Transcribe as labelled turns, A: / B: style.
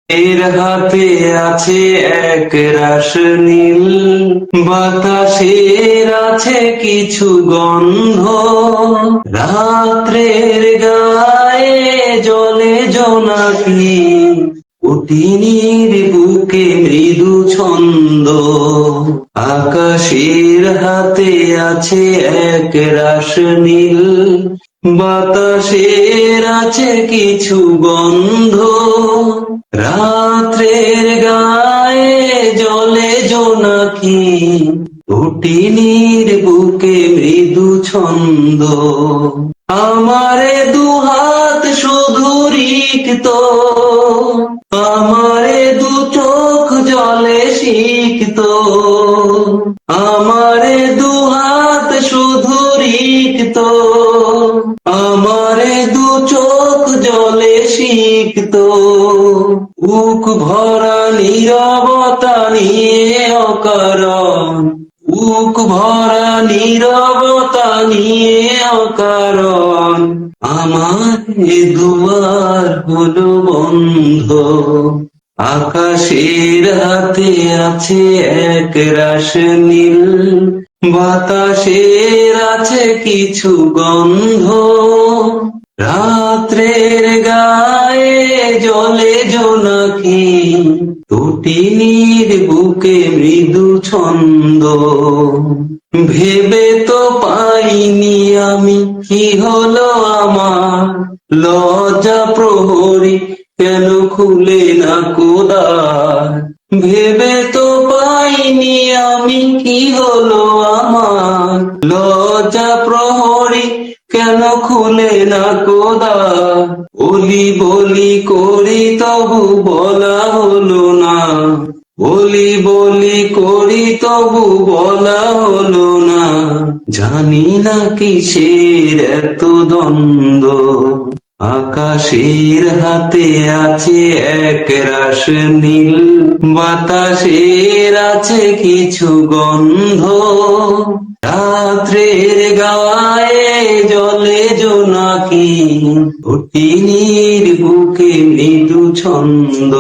A: এর হাতে আছে এক রাস নীল, বাতাসের আছে কিছু গন্ধ, রাত্রের গায়ে জলে জোনাকি, কুটিনীর বুকে মৃদু ছন্দ। আকাশের হাতে আছে এক রাস নীল, বাতাসের আছে কিছু গন্ধ, রাত্রের গায়ে জলে জোনাকি, কুটিনীর বুকে মৃদু ছন্দ। আমারে দুহাত শুধু রিক্ত, আমারে দু চোখ জলে সিক্ত, আমারে দুহাত শুধু রিক্ত, আমারে দু চোখ জলে সিক্ত। বুক ভরা নীরবতা নিয়ে অকারণ, বুক ভরা নীরবতা নিয়ে অকারণ, আমার এ দুয়ার হলো বন্ধ। আকাশের হাতে আছে এক রাস নীল, বাতাসের আছে কিছু গন্ধ, রাত্রের গায়ে জলে জোনাকি, কুটিনীর বুকে মৃদু ছন্দ। ভেবে তো পাইনি আমি কি হলো আমার, লজ্জা প্রহরী কেন খুলে না দ্বার। ভেবে তো পাইনি আমি কি হলো আমার, লজ্জা প্রহরী কেন খুলে না দ্বার। বলি বলি করি তবু বলা হলো না, বলি বলি করি তবু বলা হলো না। জানি না কিসের এত দ্বন্দ্ব, আকাশের হাতে আছে এক রাস নীল, বাতাসের আছে কিছু গন্ধ, রাত্রের গায়ে জলে জোনাকি, কুটিনীর বুকে মৃদু ছন্দ।